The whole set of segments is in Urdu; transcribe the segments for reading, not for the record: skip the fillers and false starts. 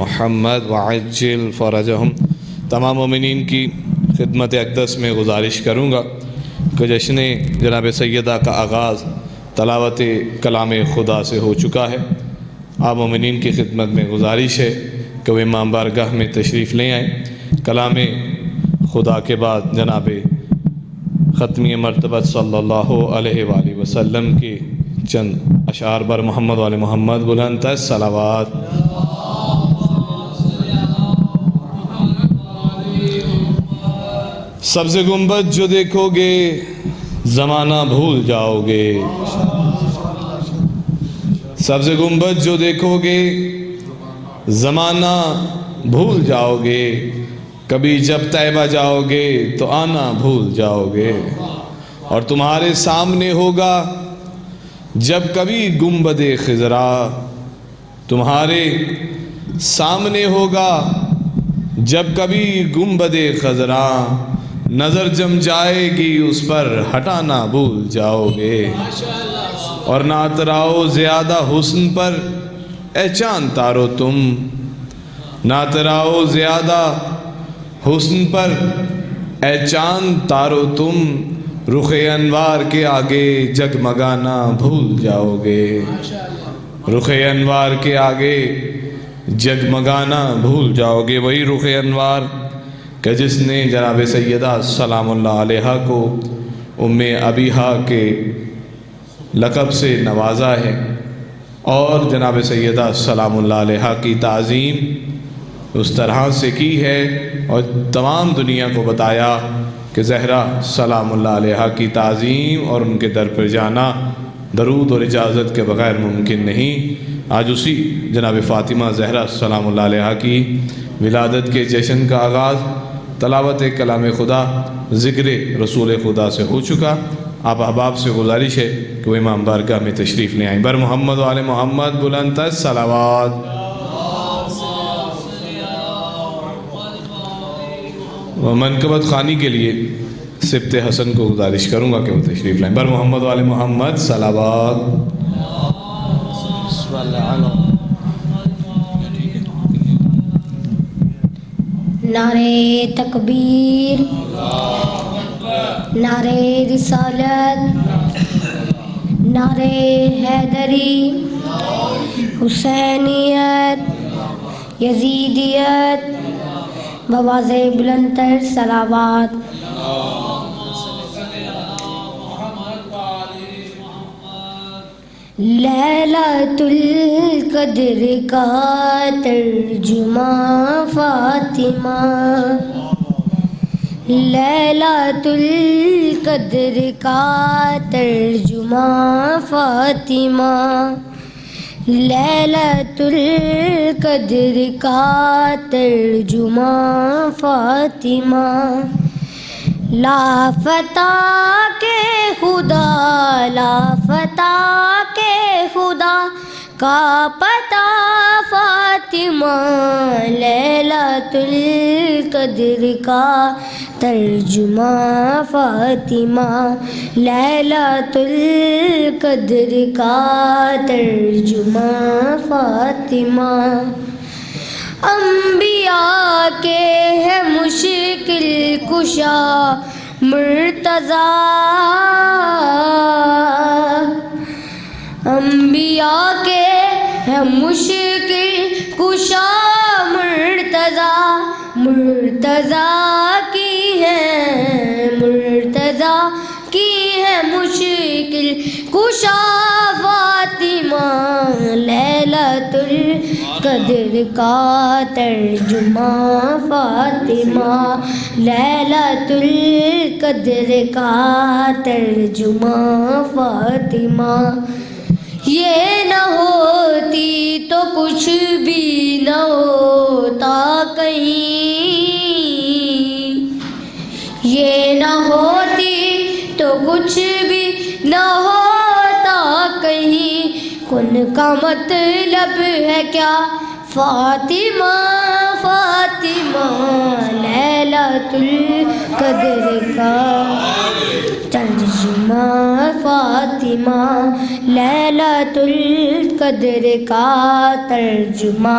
محمد وعجل فرجہم۔ تمام مومنین کی خدمت اقدس میں گزارش کروں گا کہ جشن جناب سیدہ کا آغاز تلاوت کلام خدا سے ہو چکا ہے۔ آپ مومنین کی خدمت میں گزارش ہے کہ وہ امام بارگاہ میں تشریف لے آئیں۔ کلام خدا کے بعد جناب ختمی مرتبہ صلی اللہ علیہ وآلہ وسلم کی چند اشعار بر محمد وآل محمد بلند تر صلوات۔ سبز گنبد جو دیکھو گے زمانہ بھول جاؤ گے، سبز گنبد جو دیکھو گے زمانہ بھول جاؤ گے، کبھی جب طیبہ جاؤ گے تو آنا بھول جاؤ گے، اور تمہارے سامنے ہوگا جب کبھی گنبد خضرا، تمہارے سامنے ہوگا جب کبھی گنبد خضرا، نظر جم جائے گی اس پر ہٹانا بھول جاؤ گے، اور نہ اتراؤ زیادہ حسن پر اے چاند تارو تم، نہ اتراؤ زیادہ حسن پر اے چاند تارو تم، رخ انوار کے آگے جگمگانا بھول جاؤ گے، رخ انوار کے آگے جگمگانا بھول جاؤ گے۔ وہی رخ انوار کہ جس نے جناب سیدہ سلام اللہ علیہا کو ام ابیہا کے لقب سے نوازا ہے، اور جناب سیدہ سلام اللہ علیہا کی تعظیم اس طرح سے کی ہے اور تمام دنیا کو بتایا کہ زہرا سلام اللہ علیہا کی تعظیم اور ان کے در پر جانا درود اور اجازت کے بغیر ممکن نہیں۔ آج اسی جناب فاطمہ زہرا سلام اللہ علیہا کی ولادت کے جشن کا آغاز تلاوت کلام خدا، ذکر رسول خدا سے ہو چکا۔ آپ احباب سے گزارش ہے کہ وہ امام بارگاہ میں تشریف لے آئیں۔ بر محمد وآل محمد بلند تر صلوات۔ منقبت خوانی کے لیے سبت حسن کو گزارش کروں گا کہ وہ تشریف لائیں۔ بر محمد وآل محمد صلوات۔ نعرے تکبیر، نعرے رسالت، نعرے حیدری، حسینیت، یزیدیت، بواز بلند تر صلوات۔ لیلۃ القدر کا ترجمہ فاطمہ، لیلۃ القدر کا ترجمہ فاطمہ، لیلۃ القدر کا ترجمہ فاطمہ، لافتہ کے خدا، لافتہ کے خدا کا پتہ فاطمہ، لیلۃ القدر کا ترجمہ فاطمہ، لیلۃ القدر کا ترجمہ فاطمہ، انبیاء کے ہے مشکل کشا مرتضیٰ، انبیاء کے ہے مشکل کشا مرتضیٰ، مرتضیٰ کی ہے، مرتضیٰ کی ہے مشکل کشا فاطمہ، لیلۃ القدر کا ترجمہ فاطمہ، لیلۃ القدر کا ترجمہ فاطمہ، یہ نہ ہوتی تو کچھ بھی نہ ہوتا کہیں، یہ نہ ہوتی تو کچھ بھی نہ ہوتا کہیں، کن کا مطلب ہے کیا فاطمہ، فاطمہ، لیلۃ القدر کا ترجمہ فاطمہ۔ فاطمہ لیلۃ القدر کا ترجمہ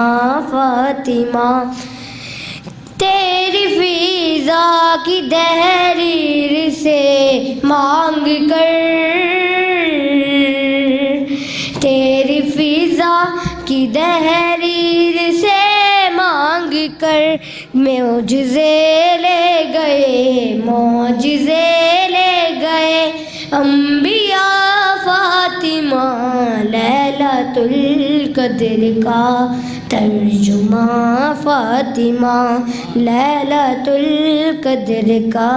فاطمہ تیری فضا کی تحریر سے مانگ کر تیری فضا کی تحریر سے مانگ کر معجزے لے گئے انبیاء فاطمہ لیلۃ القدر کا ترجمہ فاطمہ لیلۃ القدر کا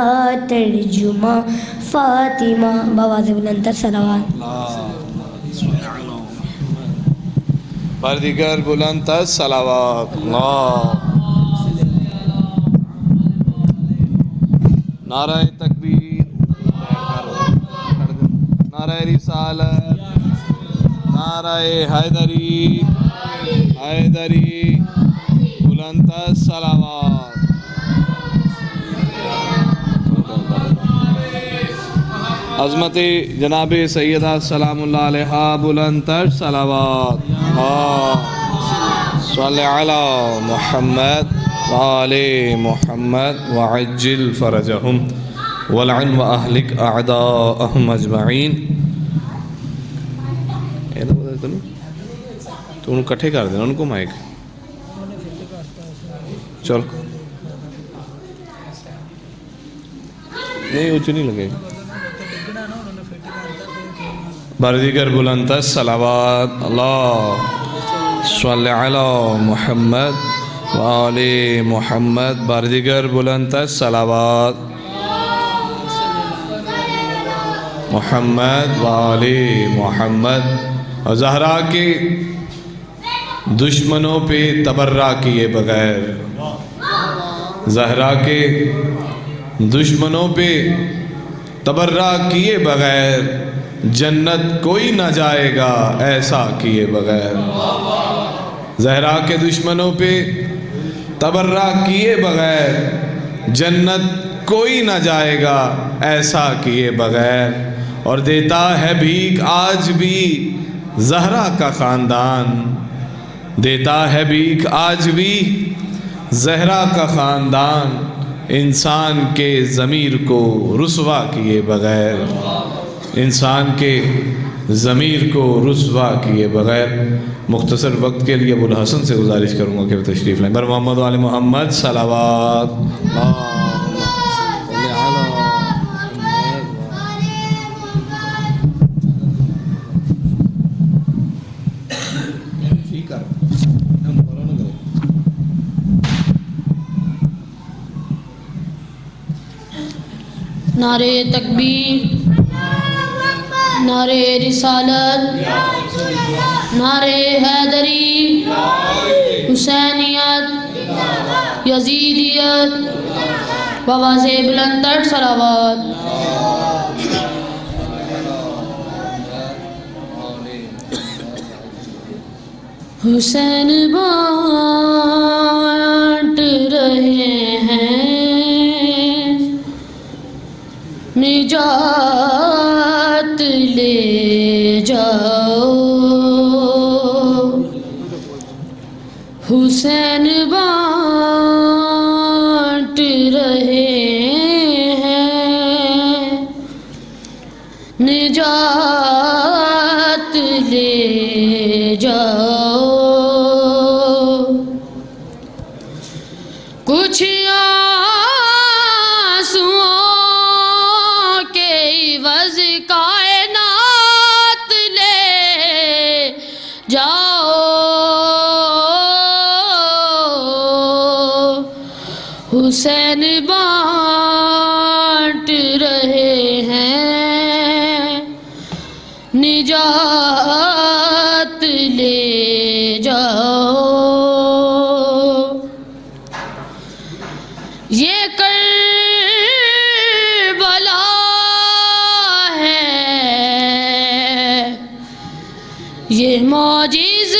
ترجمہ فاطمہ بآواز بلند تر صلوات بردیگر بلند تر صلوات اللہ نعرہ تکبیر نعرہ رسالت نعرہ حیدری بلند تر صلوات عظمت جناب سیدہ سلام اللہ علیہا بلند تر صلوات صلی علی محمد وآل محمد وعجل فرجہم ولعن واہلک اعداءہم اجمعین تو انہوں کٹھے کر دینا ان کو مائک چل نہیں اچھو نہیں لگے بردیگر بلند تر صلوات اللہ صلی علی محمد وآل محمد بردیگر بلند تر صلوات محمد وآل محمد اور زہرا کے دشمنوں پہ تبرہ کیے بغیر زہرا کے دشمنوں پہ تبرہ کیے بغیر جنت کوئی نہ جائے گا ایسا کیے بغیر زہرا کے دشمنوں پہ تبرہ کیے بغیر جنت کوئی نہ جائے گا ایسا کیے بغیر اور دیتا ہے بھیک آج بھی زہرا کا خاندان دیتا ہے بھیک آج بھی زہرا کا خاندان انسان کے ضمیر کو رسوا کیے بغیر انسان کے ضمیر کو رسوا کیے بغیر مختصر وقت کے لیے ابو الحسن سے گزارش کروں گا کہ وہ تشریف لائیں بر محمد وآل محمد صلوات نعرہ تکبیر نعرہ رسالت نعرہ حیدری حسینیت یزیدیت بآواز بلند تر صلوات حسین بانٹ رہے ہیں نجات لے جاؤ حسین بانٹ رہے ہیں نجات لے جاؤ کچھ کائنات لے جاؤ حسین بانٹ رہے ہیں نجات لے جاؤ یہ کربلا یہ معجز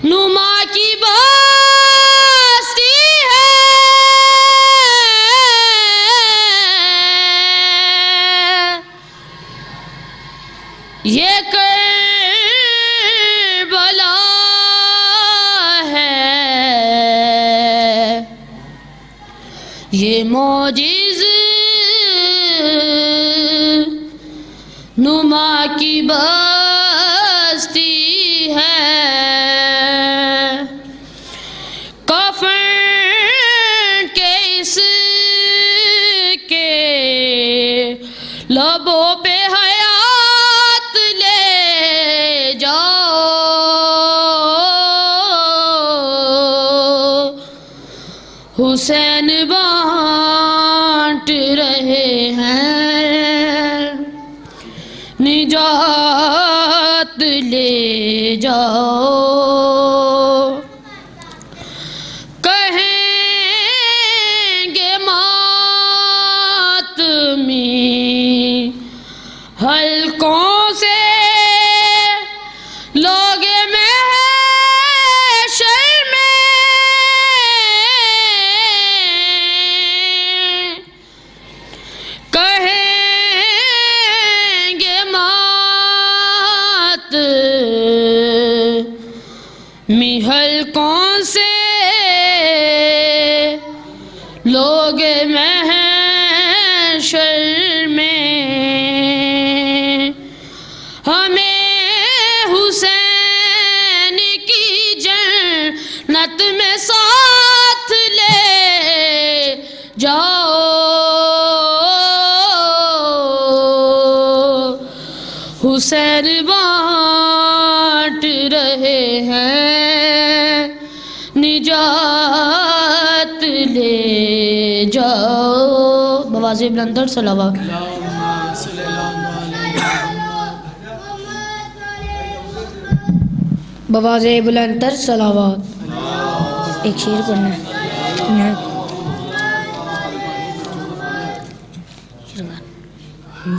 نما کی بستی ہے یہ معجز نما کی بستی ہے، کفن کے اس کے لبوں پہ حیات لے جاؤ، حسین بانٹ رہے ہیں نجات لے جاؤ، کہیں گے ماتمی حلقوں سے لوگ محشر میں، کہیں گے ماتمی حلقوں سے لوگ محشر میں، ہمیں حسین کی جنت میں ساتھ لے جاؤ، حسین بانٹ رہے ہیں نجات لے جاؤ، بواز بلندر صلوات۔ بواز بلندر صلوات۔ ایک شعر پڑھنا ہے۔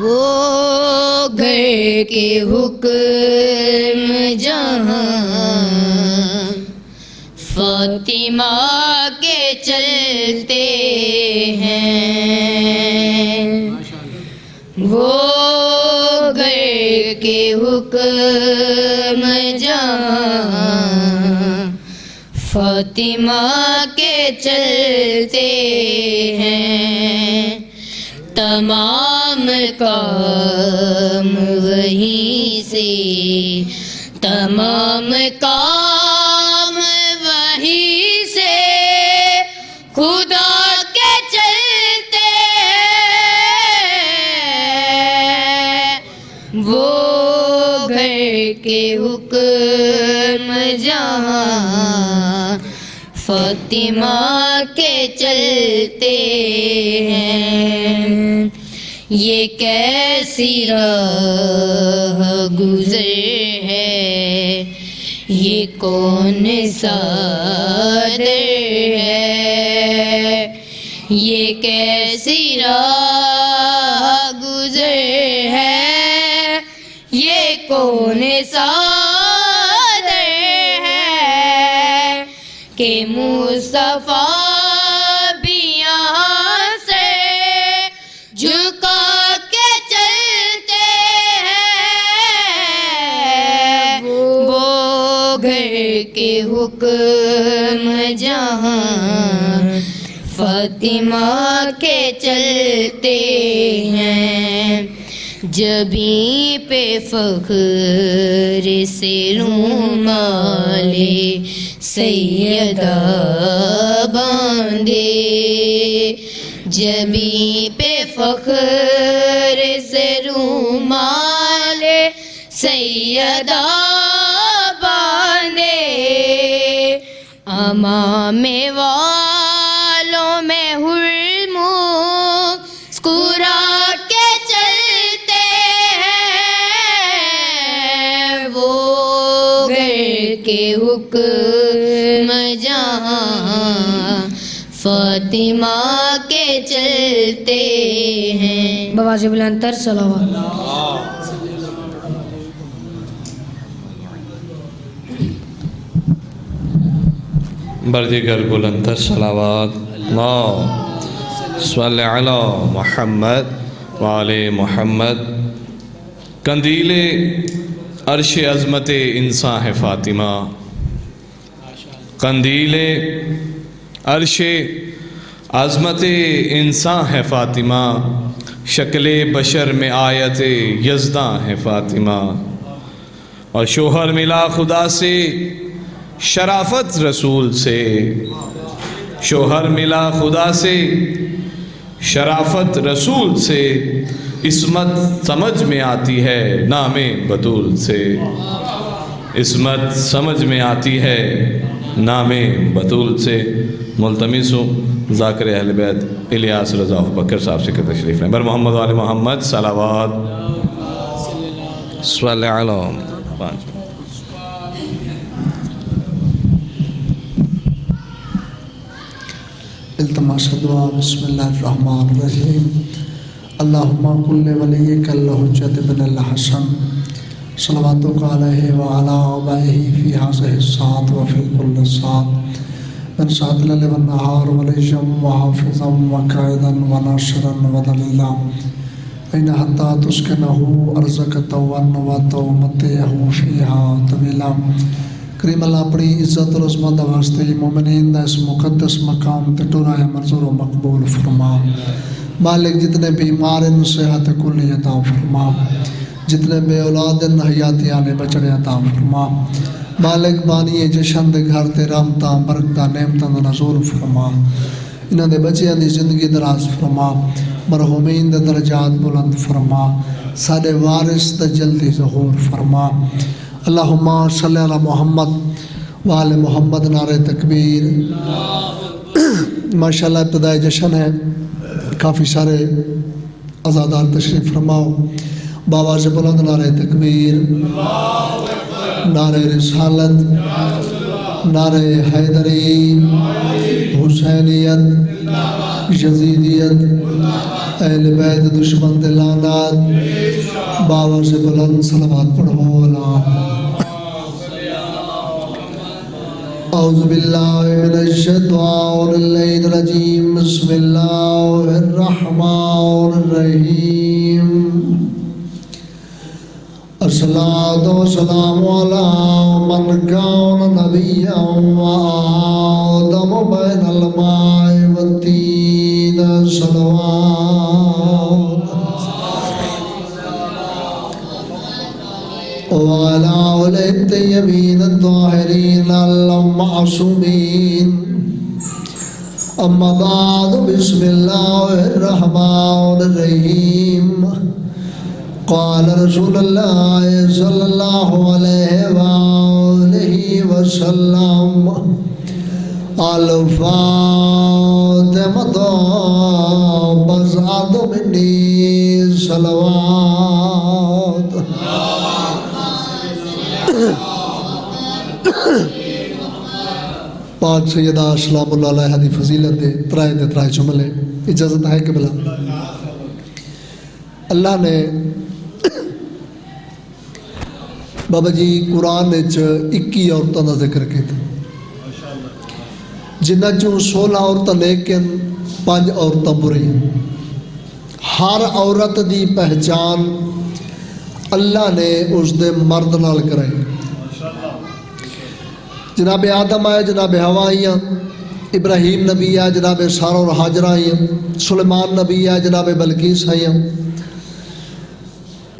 وہ گھر کے حکم جہاں فاطمہ کے چلتے ہیں، وہ گھر کے حکم جہاں فاطمہ کے چلتے ہیں، تمام کام وہیں سے، تمام کام وہیں سے خدا کے چلتے ہیں، وہ گھر کے حکم جہاں فاطمہ کے چلتے ہیں، یہ کیسی راہ گزر ہے، یہ کون سا در ہے، یہ کیسی راہ گزر ہے، یہ کون سا در ہے کہ مصطفیٰ بھی یہاں سے جھکا کے چلتے ہیں، وہ گھر کے حکم جہاں فاطمہ کے چلتے ہیں، جبیں پہ فخر سے رومال سیدہ باندھے، جبیں پہ فخر سے رومال سیدہ باندھے، امام والوں میں مسکرا کے چلتے ہیں، وہ گھر کے حکم جہاں فاطمہ کے چلتے ہیں، بواز بلندر صلوات۔ بردیگر بلندر صلوات، اللہ صلی علی محمد وآل محمد۔ قندیل عرش عظمت انسان ہے فاطمہ، قندیل عرش عظمت انسان ہے فاطمہ، شکل بشر میں آیت یزداں ہے فاطمہ، اور شوہر ملا خدا سے شرافت رسول سے، شوہر ملا خدا سے شرافت رسول سے، عصمت سمجھ میں آتی ہے نام بطول سے، عصمت سمجھ میں آتی ہے نام بطول سے۔ ملتمس ہوں ذاکر اہل بیت الیاس رضا بکر صاحب سے کہ تشریف لیں۔ بر محمد وآل محمد صلوات صلی علی پانچ۔ التماس دعا۔ بسم اللہ الرحمن الرحیم۔ اللہم کل ولیک الحجۃ بن الحسن صلواتک علیہ وعلی آبائہ فی ھذہ الساعۃ وفی کل ساعۃ من ساعۃ اللیل والنہار ولیجا وحافظا وقائدا وناصرا ودلیلا این حتی تسکنہ ارضک طوعا وتمتعہ فیہا طویلا۔ کریم اللہ اپنی عزت اور عظمت واسطے مومنین دا اس مقدس مقام تے ٹرائے منظور و مقبول فرما۔ مالک جتنے بیمار ان صحت کلی عطا فرما، جتنے بے اولاد ان حیاتی آنے بچڑے عطا فرما۔ مالک بانی جشن دے گھر تے رحمتاں برکتاں نعمتاں دا نزول فرما، انہاں دے بچیاں دی زندگی دراز فرما، مرحومین دے درجات بلند فرما، سارے وارث دا جلدی ظہور فرما۔ اللہم صلی علی محمد وآل محمد۔ نعرہ تکبیر۔ ماشاءاللہ ابتدائی جشن ہے، کافی سارے عزادار تشریف فرماؤ۔ بابا سے بلند نعرہ تکبیر، نعرہ رسالت، نعرہ حیدری، حسینیت، یزیدیت، اہل بیت دشمن لعنات۔ بابا سے بلند صلوات پڑھو۔ اعوذ باللہ من الشیطان الرجیم، بسم اللہ الرحمن الرحیم۔ الصلاۃ والسلام علی من کان نبیا وآدم بین الماء والطین صلوات وعلى آلہ الطیبین الطاہرین المعصومین۔ اما بعد، بسم اللہ الرحمن الرحیم۔ قال رسول اللہ صلی اللہ علیہ وآلہ وسلم الفاطمۃ بضعۃ منی صلوات۔ پاک سیدہ سلام اللہ علیہ دی فضیلت دے ترائے جملے اجازت ہے کہ بلا۔ اللہ نے بابا جی قرآن 21 عورتوں کا ذکر کیا، جنہ چوں 16 عورتیں لیکن 5 عورتیں بری۔ ہر عورت دی پہچان اللہ نے اس دے مرد نال کرائی۔ جناب آدم آئے، جناب حوا آئیاں، ابراہیم نبی آئے، جناب سارہ اور حاجرہ آئیاں، سلیمان نبی آئے، جناب بلقیس آئیاں،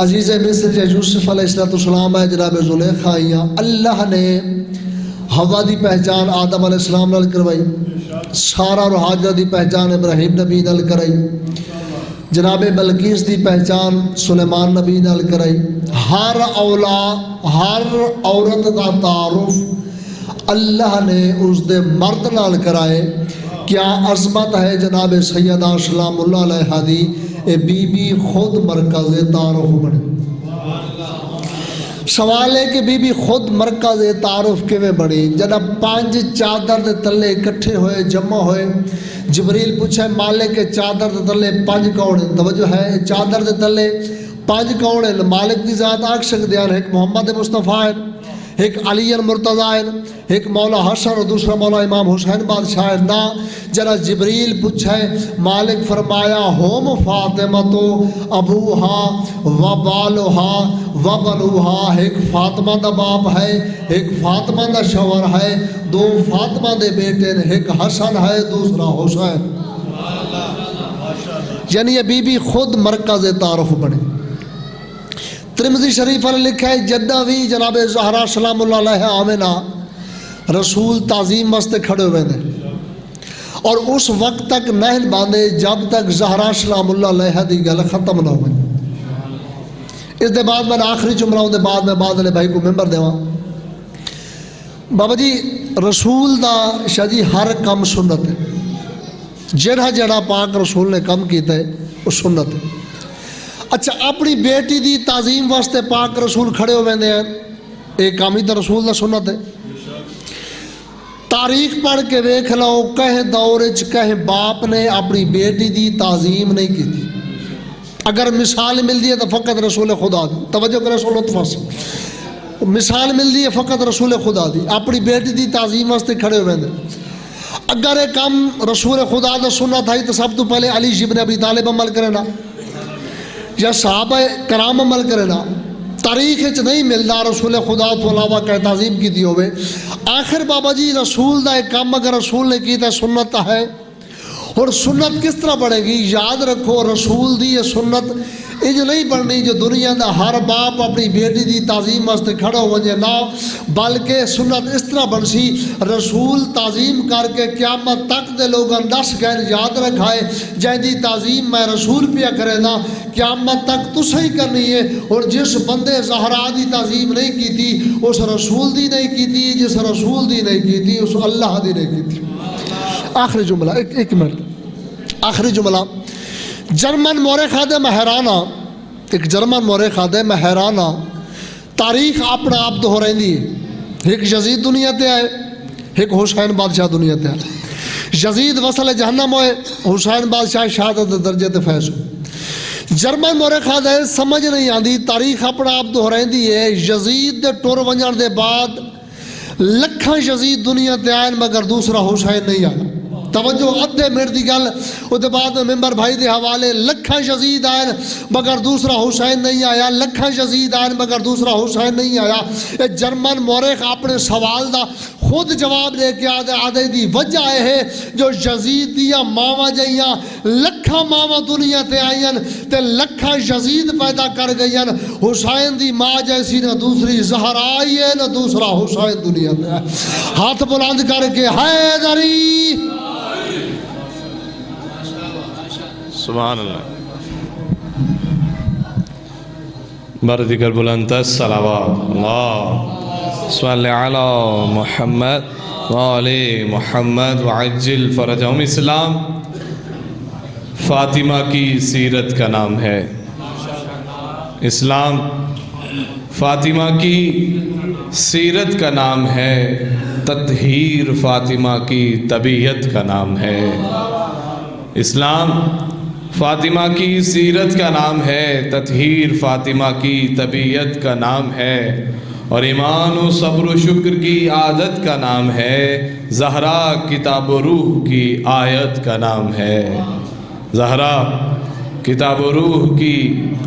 عزیز مصر یوسف علیہ السلام آئے، جناب زلیخا آئیاں۔ اللہ نے حوا دی پہچان آدم علیہ السلام نال کروائی، سارہ اور حاجرہ دی پہچان ابراہیم نبی نال کرائی، جناب بلقیس دی پہچان سلیمان نبی نال کرائی۔ ہر عورت دا تعارف اللہ نے اس دے مرد نال کرائے۔ کیا عظمت ہے جناب سیدہ سلام اللہ علیہ دی، اے بی بی خود مرکز تعارف بنے۔ سوال ہے کہ بی بی خود مرکز تعارف کیویں بنی؟ جناب 5 چادر دے تلے اکٹھے ہوئے، جمع ہوئے، جبریل پوچھے مالک کے چادر دے تلے 5 کون ہیں؟ توجہ ہے، چادر دے تلے 5 کون ہیں؟ مالک دی ذات آکھ سکدے ہیں، ایک محمد مصطفیٰ ہے، ایک علی المرتضیٰ ہے، ایک مولا حسن اور دوسرا مولا امام حسین بادشاہ ہے۔ نا جرا جبریل پوچھے مالک فرمایا ہوم فاطمہ تو ابوہا و بالوہا و بنوہا۔ ایک فاطمہ دا باپ ہے، ایک فاطمہ دا شوہر ہے، 2 فاطمہ دے بیٹے ہیں، ایک حسن ہے دوسرا حسین۔ یعنی یہ بی بی خود مرکز تعارف بنے. ترمذی شریف نے لکھا ہے جدہ بھی جناب زہرا سلام اللہ علیہ آمنہ رسول تعظیم واسطے کھڑے ہوئے تھے اور اس وقت تک نہیں باندھے جب تک زہرا سلام اللہ علیہ دی گل ختم نہ ہوئی. اس دے بعد میں آخری جملہ ہوں دے بعد میں بعد والے بھائی کو ممبر دیواں. بابا جی رسول دا شاہ جی ہر کم سنت ہے. جڑا جڑا پاک رسول نے کم کیتا ہے وہ سنت ہے. اچھا اپنی بیٹی دی تعظیم واسطے پاک رسول کھڑے ہوئے ہیں ایک کام ہی تو رسول دا سنت ہے. تاریخ پڑھ کے ویکھ لو کہیں دور کہیں باپ نے اپنی بیٹی دی تعظیم نہیں کی تھی. اگر مثال ملتی ہے تو فقط رسول خدا دی. توجہ کرے سو لطف سے مثال ملتی ہے فقط رسول خدا دی اپنی بیٹی دی تعظیم واسطے کھڑے ہوئے ہیں. اگر ایک کام رسول خدا دا سنت ہے تو سب تو پہلے علی ابن ابی طالب عمل کرے نا یا صحابہ کرام عمل کرے نا. تاریخ نہیں ملتا رسول خدا تو علاوہ کہ تعظیم کی دی ہوئے. آخر بابا جی رسول دا ایک کام اگر رسول نے کیتا سنت ہے اور سنت کس طرح بڑھے گی. یاد رکھو رسول دی یہ سنت یہ جو نہیں بڑھنی جو دنیا دا ہر باپ اپنی بیٹی دی تعظیم واسطے کھڑا ہو جائے نہ بلکہ سنت اس طرح بن سی رسول تعظیم کر کے قیامت تک دے لوگ دس گئے یاد رکھائے جائیں دی تعظیم میں رسول پیا کرے نا قیامت تک تو صحیح کرنی ہے. اور جس بندے زہرا دی تعظیم نہیں کی تھی اس رسول دی نہیں کی تھی جس رسول دی نہیں کی تھی اس اللہ دی نہیں کی تھی. آخری جملہ ایک منٹ آخری جملہ. جرمن مورخ میں حیرانہ ایک جرمن مورخ میں حیرانہ تاریخ اپنا آپ تو ہو رہی ہے. ایک یزید دنیا تے آئے ایک حسین بادشاہ دنیا تے آئے. یزید وصل جہنم ہوئے حسین بادشاہ شہادت درجے تے فیض ہوئے. جرمن مورخ سمجھ نہیں آتی تاریخ اپنا آپ تو ہو رہی ہے. یزید دے ٹور ونجن دے بعد لکھاں یزید دنیا تے آئے مگر دوسرا حسین نہیں آیا. توجہ ادھے منٹ دی گل اس کے بعد ممبر بھائی دے حوالے لکھاں یزید آئے مگر دوسرا حسین نہیں آیا. لکھاں یزید آئے مگر دوسرا حسین نہیں آیا. یہ جرمن مورخ اپنے سوال دا خود جواب دے کے آدھے دی وجہ ہے جو یزید دیا ماواں جائیاں لکھاں ماواں دنیا تے آئیں تے لکھاں یزید پیدا کر گئیں. حسین دی ماں جیسی نہ دوسری زہرا آئی ہے نہ دوسرا حسین دنیا تے آئے. ہاتھ بلند کر کے حیدری سبحان اللہ. بار دیگر بلند الصلوات اللہ صلی علی محمد وعلی محمد وعجل فرجہم. اسلام فاطمہ کی سیرت کا نام ہے. اسلام فاطمہ کی سیرت کا نام ہے. تطہیر فاطمہ کی طبیعت کا نام ہے. اسلام فاطمہ کی سیرت کا نام ہے. تطہیر فاطمہ کی طبیعت کا نام ہے. اور ایمان و صبر و شکر کی عادت کا نام ہے. زہرا کتاب و روح کی آیت کا نام ہے. زہرا کتاب و روح کی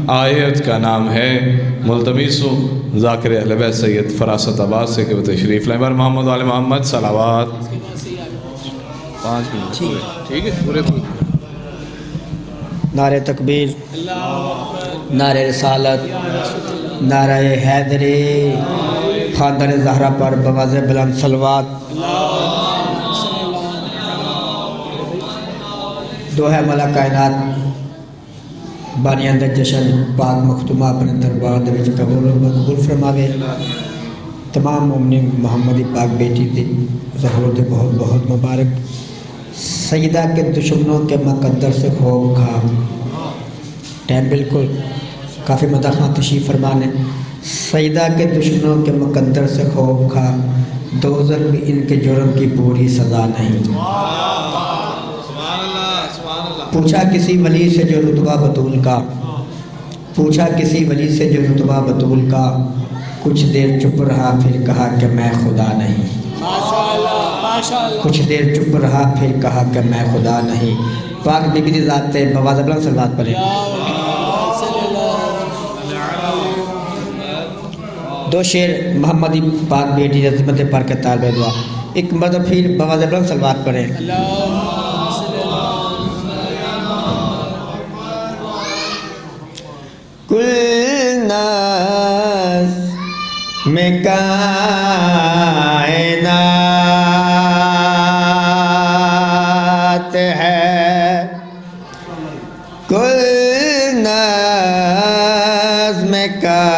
آیت کا نام ہے. ملتمس و ذاکر اہل بیت سید فراست عباس سے کہ وہ تشریف لائیں. بر محمد و آل محمد صلوات. 5 منٹ ٹھیک ہے پورے نعرہ تکبیر نعرہ رسالت نعرہ حیدری خاندان زہرا پر بواز بلند صلوات. دوحہ ملا کائنات بانیان دا جشن پاک مختومہ اپنے دربار دے وچ قبول و مقبول فرماوے. تمام مومنین محمدی پاک بیٹی دے ظہور دے بہت بہت مبارک. سیدہ کے دشمنوں کے مقدر سے خوف کھا. ٹائم بالکل کافی مداخلہ تشریف فرمانے. سیدہ کے دشمنوں کے مقدر سے خوف کھا دوزخ میں ان کے جرم کی پوری سزا نہیں. پوچھا کسی ولی سے جو رتبہ بطول کا پوچھا کسی ولی سے جو رتبہ بطول کا کچھ دیر چپ رہا پھر کہا کہ میں خدا نہیں. کچھ دیر چپ رہا پھر کہا کہ میں خدا نہیں. پاک بی بی ذات تے بواز بلند صلوات پڑھیں. دو شعر محمدی پاک بیٹی عظمت پڑھ کے طالب دعا. ایک مرتبہ پھر بواز بلند صلوات پڑھیں. کل نظم کائنات ہے، کل نظم کائنات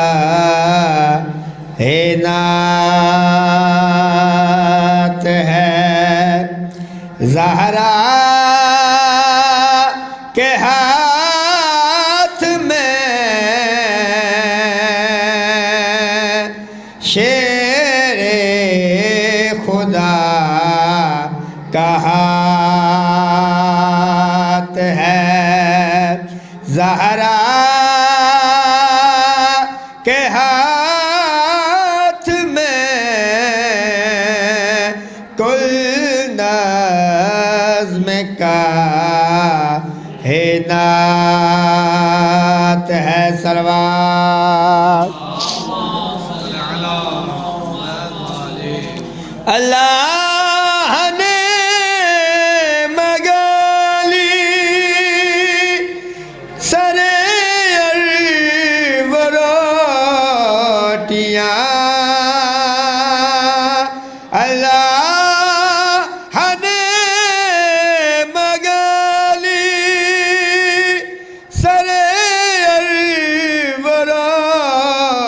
ہے، زہرا کے ہاتھ میں شیر خدا کا ہاتھ ہے، زہرا کے ہاتھ میں کل نظم کائنات ہے، سلوات اللہ نے مگالی سرے روٹیاں، اللہ نے مگالی سرے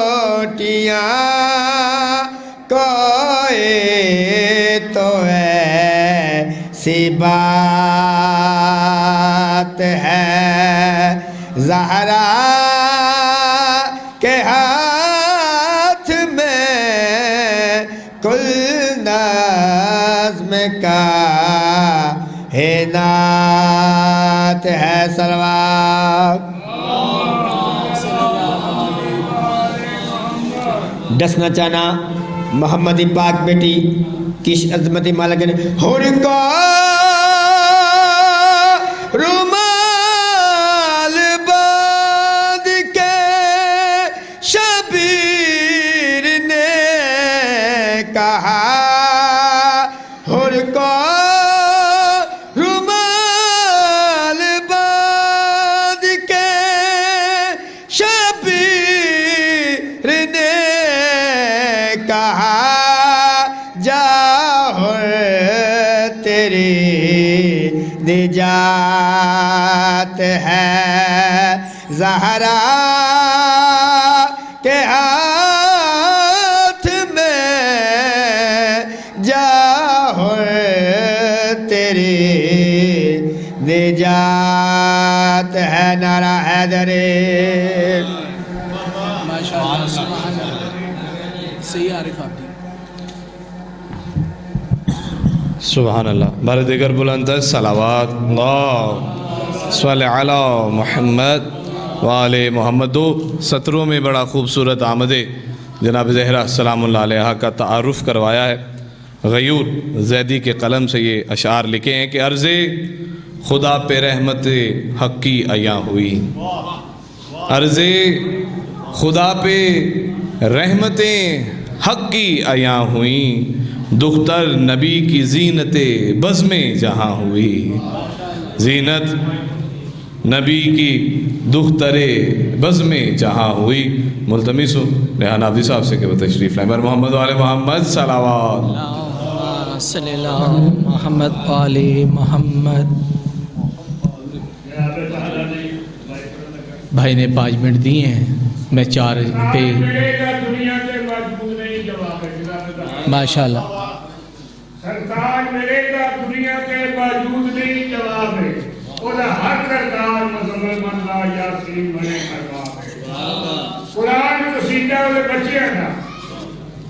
روٹیاں، کوئی تو ایسی بات ہے، زہرا کے ہاتھ میں کل نظم کائنات ہے، سلوات ڈسنا چانا محمد پاک بیٹی کش عظمت مالک نے ہر کا رومال باندھ کے شبیر نے کہا، ہر کا رومال باندھ کے شبیر نے کہا، جاؤ تیری نجات ہے، زہرا کے ہاتھ میں جاؤ تیری نجات ہے، نعرہ حیدری سبحان اللہ. بار دیگر بلند ہے صلوات اللہ صلی علی محمد وآل محمد. دو سطروں میں بڑا خوبصورت آمد جناب زہرا سلام اللہ علیہ کا تعارف کروایا ہے. غیور زیدی کے قلم سے یہ اشعار لکھے ہیں کہ عرض خدا پہ رحمت حق کی عیاں ہوئی، عرض خدا پہ رحمتیں حق کی عیاں ہوئیں، دختر نبی کی زینت بزم جہاں ہوئی، زینت نبی کی دختر بزم جہاں ہوئی. ملتمس ہوں ریحان عابدی صاحب سے کہ وہ تشریف لائیں. بر محمد وآل محمد صلوات صلی اللہ محمد وآل محمد. بھائی نے 5 منٹ دیے ہیں، میں 4 پہ ماشاءاللہ سرکار میرے کا دنیا کے باوجود نہیں جواب ہے، اولا ہر کردار مزمل من لا یاسین منے کردار ہے. قرآن قصیدہ والے بچے ہیں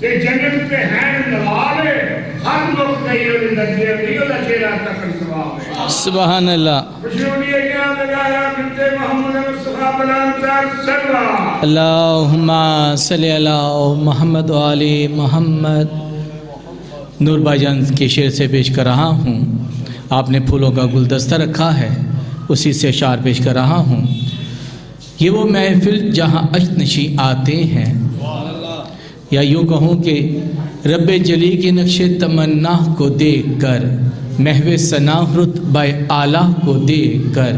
کہ جنت پہ ہیں نواب ہے، ہر وقت نہیں ہونے لگے نہیں ہونا چہرہ تک سواب ہے. سبحان اللہ. خوشنودی اجام لگایا بنت محمد مصطفیٰ بلانتار سلوہ اللہم صلی اللہ محمد وآل محمد. نور بھائی جان کے شعر سے پیش کر رہا ہوں. آپ نے پھولوں کا گلدستہ رکھا ہے، اسی سے اشعار پیش کر رہا ہوں. یہ وہ محفل جہاں اشنشی آتے ہیں، یا یوں کہوں کہ رب جلی کے نقش تمنا کو دیکھ کر، محو ثنا رتبہ اعلیٰ کو دیکھ کر،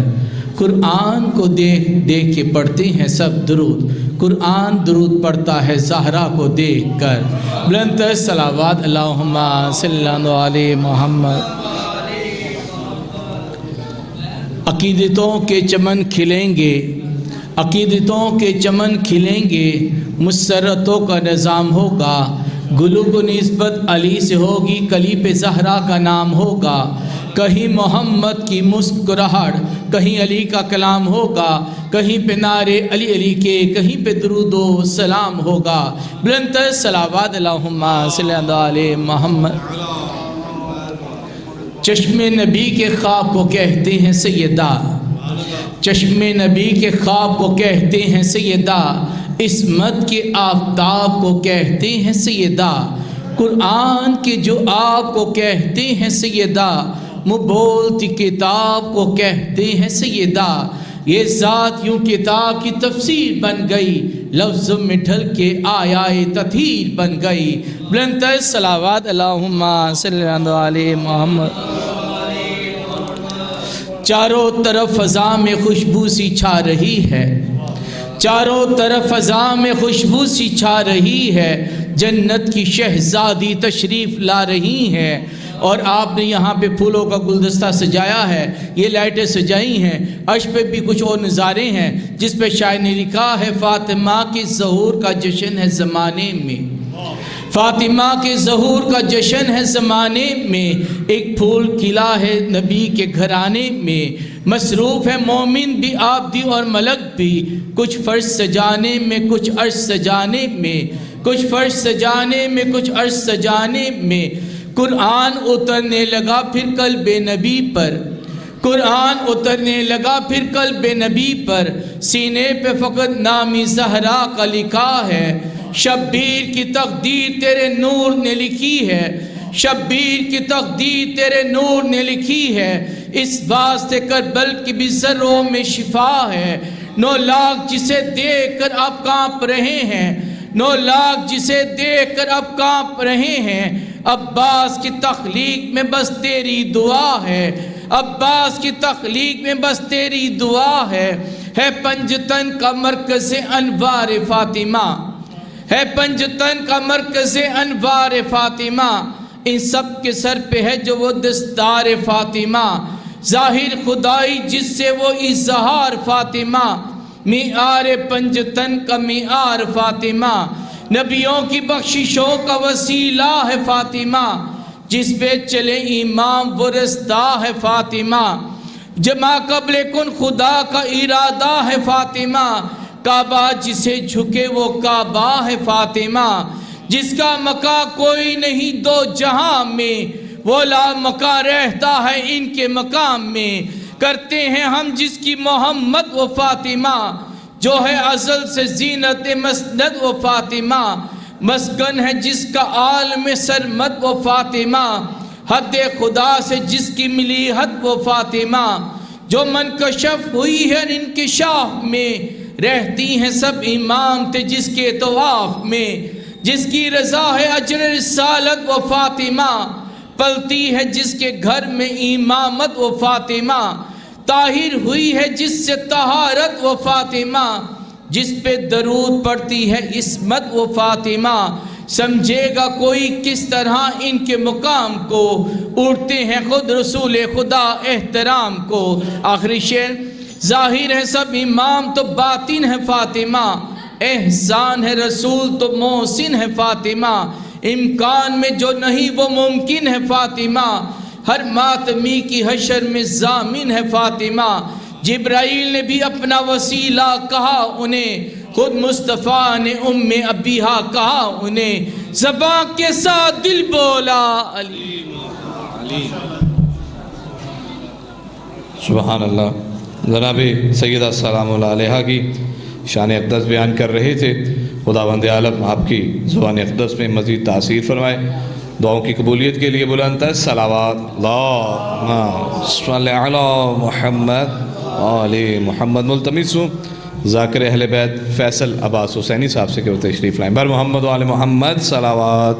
قرآن کو دیکھ دیکھ کے پڑھتے ہیں سب درود، قرآن درود پڑھتا ہے زہرا کو دیکھ کر۔ بلند تر صلوات اللہم صلی اللہ علیہ محمد۔ عقیدتوں کے چمن کھلیں گے، عقیدتوں کے چمن کھلیں گے، مسرتوں کا نظام ہوگا، گلو کو نسبت علی سے ہوگی، کلی پہ زہرا کا نام ہوگا، کہیں محمد کی مسکراہٹ، کہیں علی کا کلام ہوگا، کہیں پہ نعرے علی علی کے، کہیں پہ درود و سلام ہوگا۔ بلند تر صلوات اللہم صلی اللہ علیہ محمد۔ چشم نبی کے خواب کو کہتے ہیں سیدہ، چشم نبی کے خواب کو کہتے ہیں سیدہ، عصمت کے آفتاب کو کہتے ہیں سیدہ، قرآن کے جو آپ کو کہتے ہیں سیدہ، مبولتی کتاب کو کہتے ہیں سیدہ، یہ ذات یوں کتاب کی تفسیر بن گئی، لفظ میں ڈھل کے آیائے تطہیر بن گئی۔ بلند تر صلوات اللہم صلی اللہ علیہ محمد۔ چاروں طرف فضا میں خوشبو سی چھا رہی ہے، چاروں طرف فضا میں خوشبو سی چھا رہی ہے، جنت کی شہزادی تشریف لا رہی ہیں، اور آپ نے یہاں پہ پھولوں کا گلدستہ سجایا ہے، یہ لائٹیں سجائی ہیں، عرش پہ بھی کچھ اور نظارے ہیں جس پہ شاعر نے لکھا ہے فاطمہ کے ظہور کا جشن ہے زمانے میں، فاطمہ کے ظہور کا جشن ہے زمانے میں، ایک پھول کھلا ہے نبی کے گھرانے میں، مصروف ہے مومن بھی عابد اور ملک بھی، کچھ فرش سجانے میں کچھ عرش سجانے میں، کچھ فرش سجانے میں کچھ عرش سجانے میں، قرآن اترنے لگا پھر قلب نبی پر، قرآن اترنے لگا پھر قلب نبی پر، سینے پہ فقط نامی زہرا کا لکھا ہے، شبیر کی تقدیر تیرے نور نے لکھی ہے، شبیر کی تقدیر تیرے نور نے لکھی ہے، اس واسطے کربل کی بھی ذروں میں شفا ہے، 9 لاکھ جسے دیکھ کر اب کانپ رہے ہیں، 9 لاکھ جسے دیکھ کر اب کانپ رہے ہیں، عباس کی تخلیق میں بس تیری دعا ہے، عباس کی تخلیق میں بس تیری دعا ہے پنجتن کا مرکز انوار فاطمہ، ہے پنجتن کا مرکز انوار فاطمہ، ان سب کے سر پہ ہے جو وہ دستار فاطمہ، ظاہر خدائی جس سے وہ اظہار فاطمہ، معیار پنجتن کا معیار فاطمہ، نبیوں کی بخششوں کا وسیلہ ہے فاطمہ، جس پہ چلے امام وہ رستہ ہے فاطمہ، جمع قبل کن خدا کا ارادہ ہے فاطمہ، کعبہ جسے جھکے وہ کعبہ ہے فاطمہ، جس کا مکہ کوئی نہیں دو جہاں میں، وہ لا مکہ رہتا ہے ان کے مقام میں، کرتے ہیں ہم جس کی محمد و فاطمہ، جو ہے ازل سے زینت مسند و فاطمہ، مسکن ہے جس کا عالم سرمد و فاطمہ، حد خدا سے جس کی ملی حد و فاطمہ، جو منکشف ہوئی ہے انکشاف میں، رہتی ہیں سب امام تھے جس کے طواف میں، جس کی رضا ہے اجر رسالت و فاطمہ، پلتی ہے جس کے گھر میں امامت و فاطمہ، طاہر ہوئی ہے جس سے طہارت و فاطمہ، جس پہ درود پڑتی ہے عصمت و فاطمہ، سمجھے گا کوئی کس طرح ان کے مقام کو، اڑتے ہیں خود رسول خدا احترام کو۔ آخری شعر، ظاہر ہے سب امام تو باطن ہے فاطمہ، احسان ہے رسول تو محسن ہے فاطمہ، امکان میں جو نہیں وہ ممکن ہے فاطمہ، ہر ماتمی کی حشر میں ضامن ہے فاطمہ، جبرائیل نے بھی اپنا وسیلہ کہا انہیں، خود مصطفیٰ نے ام ابیہا کہا انہیں، زبان کے ساتھ دل بولا علی علی۔ سبحان اللہ۔ جناب سیدہ سلام اللہ علیہ کی شان اقدس بیان کر رہے تھے، خداوند عالم آپ کی زبان اقدس میں مزید تاثیر فرمائے۔ دعاؤں کی قبولیت کے لیے بلند تر صلوات اللہم صلی علی محمد آل محمد۔ ملتمس ہوں ذاکر اہل بیت فیصل عباس حسینی صاحب سے کہ وہ تشریف لائیں۔ بر محمد و آل محمد صلوات۔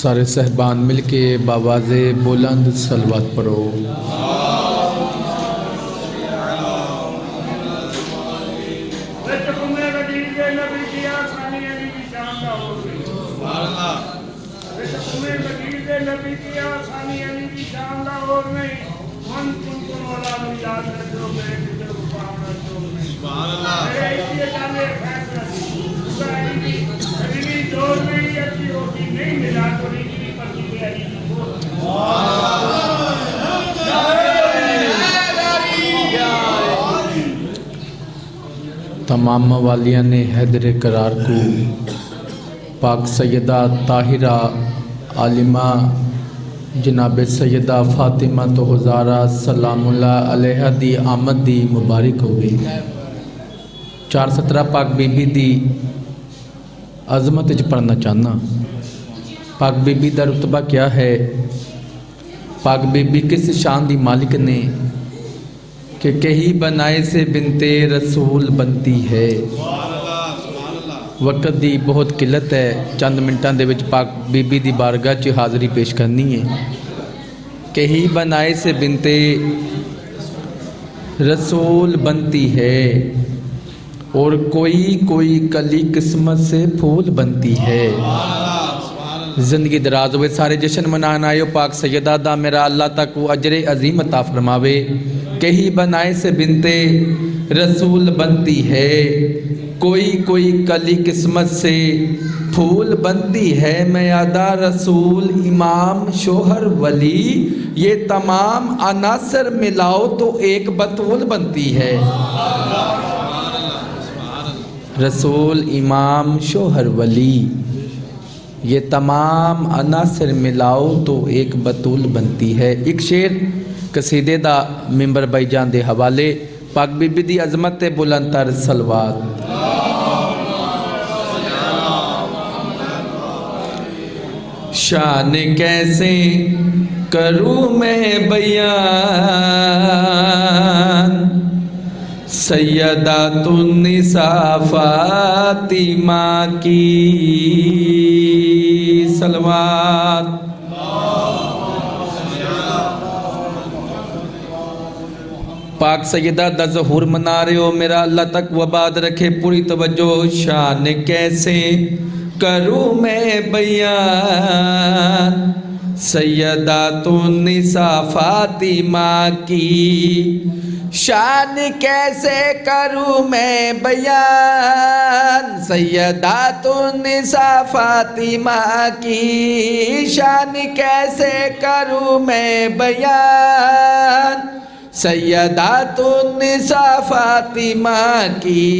سارے صاحبان مل کے باواز بلند صلوات پڑھو۔ تمام موالیہ نے حیدر قرار کو پاک سیدہ طاہرہ عالمہ جناب سیدہ فاطمہ تو ہزارہ سلام اللہ علیہ دی آمد دی مبارک ہوگی۔ 417 پاک بی بی دی عظمت اچ پڑھنا چاہنا۔ پاک بی بی دا رتبہ کیا ہے؟ پاک بی بی کس شان دی مالک نے کہ کہیں بنائے سے بنت رسول بنتی ہے۔ وقت دی بہت قلت ہے، چند منٹاں دے وچ پاک بی بی دی بارگاہ چ حاضری پیش کرنی ہے۔ کہیں بنائے سے بنت رسول بنتی ہے اور کوئی کلی قسمت سے پھول بنتی ہے۔ زندگی دراز ہوئے، سارے جشن منانا آئے پاک سیدہ دا میرا اللہ تک وہ اجر عظیم عطا فرماوے۔ کہیں بنائے سے بنت رسول بنتی ہے، کوئی کلی قسمت سے پھول بنتی ہے۔ میادہ رسول امام شوہر ولی، یہ تمام عناصر ملاؤ تو ایک بطول بنتی ہے۔ رسول امام شوہر ولی، یہ تمام عناصر ملاؤ تو ایک بطول بنتی ہے۔ ایک شعر قصیدے دا ممبر بھائی جان دے حوالے، پاک بی بی دی عظمت بلند تر صلوات۔ شان کیسے کروں میں بیان سیدات النساء فاطمہ کی صلوات۔ پاک سیدہ دا ظہور منا رہے ہو، میرا اللہ تک وباد رکھے پوری توجہ۔ شان کیسے کروں میں بیان سیدات النساء فاطمہ کی، شان کیسے کروں میں بیان سیدات النساء فاطمہ کی، شان کیسے کروں میں بیان سیدات النساء فاطمہ کی،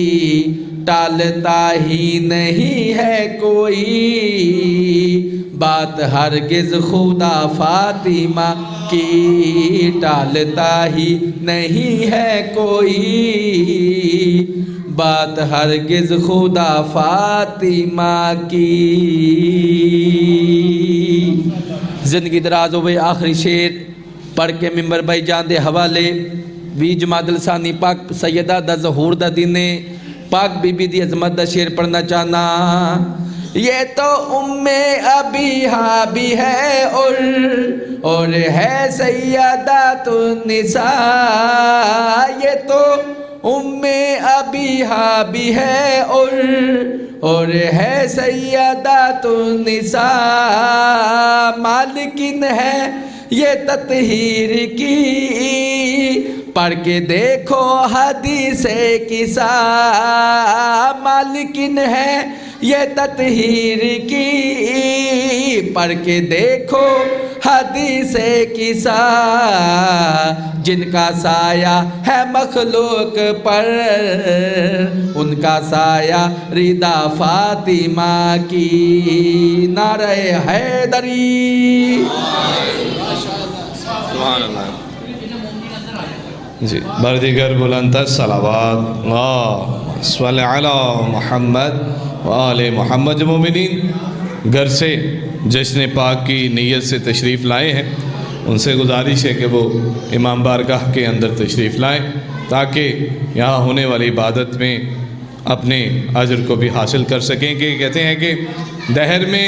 ٹالتا ہی نہیں ہے کوئی بات ہرگز خدا فاطمہ کی، ٹالتا ہی نہیں ہے کوئی بات ہرگز خدا فاطمہ کی۔ زندگی دراز ہوئے، آخری شعر پڑھ کے ممبر بھائی جان دے حوالے۔ 20 جمادی الثانی پاک سیدہ دا ظہور دا دن، پاک بی بی دی عظمت دا شعر پڑھنا چاہنا۔ یہ تو ابیہا بھی ہے اور ہے سیدات النساء، یہ تو ابیہا بھی ہے اور ہے سیدات النساء، مالکن ہے یہ تطہیر کی، پڑھ کے دیکھو حدیث قصہ، مالکن ہے یہ تطہیر کی، پڑھ کے دیکھو حدیث قصہ، جن کا سایہ ہے مخلوق پر ان کا سایہ رضا فاطمہ کی، نعرہ حیدری۔ سبحان اللہ جی، بردیگر بلند صلوات اللہ صلی علی محمد و آل محمد۔ مومنین گھر سے جشن پاک کی نیت سے تشریف لائے ہیں، ان سے گزارش ہے کہ وہ امام بارگاہ کے اندر تشریف لائیں تاکہ یہاں ہونے والی عبادت میں اپنے اجر کو بھی حاصل کر سکیں۔ کہ کہتے ہیں کہ دہر میں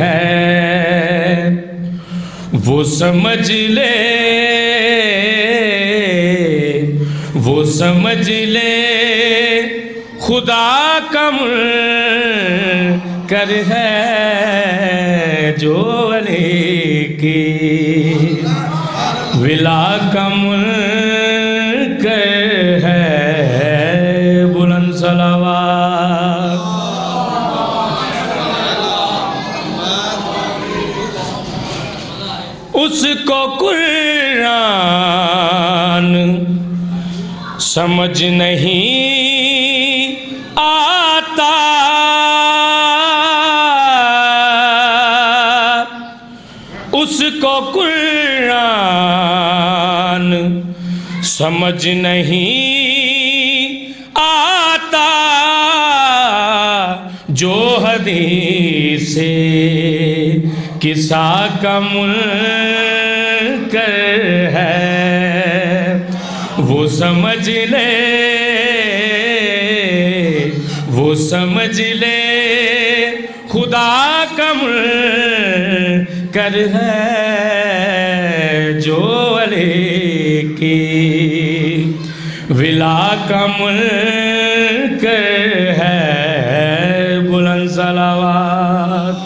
ہے وہ سمجھ لے، وہ سمجھ لے خدا کا منکر ہے جو علی کی ولا کا منکر ہے، بلند صلوات۔ اس کو قرآن سمجھ نہیں آتا، اس کو قرآن سمجھ نہیں آتا، جو حدیث قصہ کا منکر ہے وہ سمجھ لے، وہ سمجھ لے خدا کا منکر ہے جو علی کی ولا کا منکر ہے، بلند صلوات۔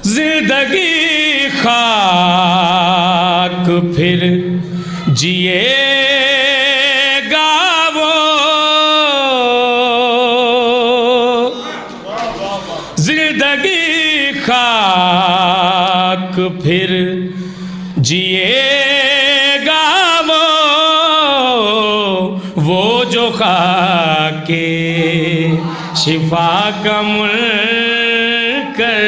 زندگی خاک پھر جیے گا وہ، زندگی خاک پھر جیے گا وہ جو خاک شفا کا منکر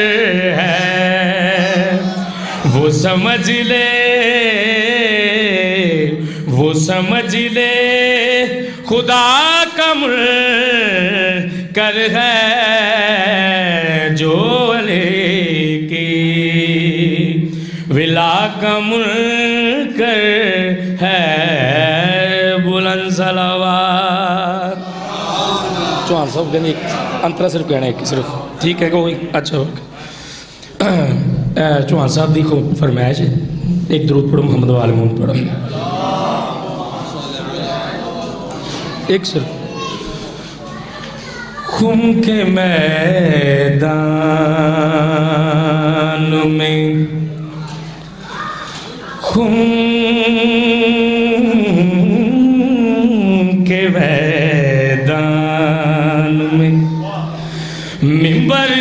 ہے، وہ سمجھ لے، وہ سمجھ لے خدا کا منکر ہے جو علی کی ولا کا منکر ہے، بلند صلوات۔ چوہان صاحب کہنے انترا صرف کہنا ہے کہ صرف ٹھیک ہے کوئی اچھا ہوگا۔ چوہان صاحب دیکھو فرمائش ہے ایک درود پڑھو محمد وآل محمد پڑھو، ایک صرف۔ خم کے میدان میں، خم کے میدان میں منبر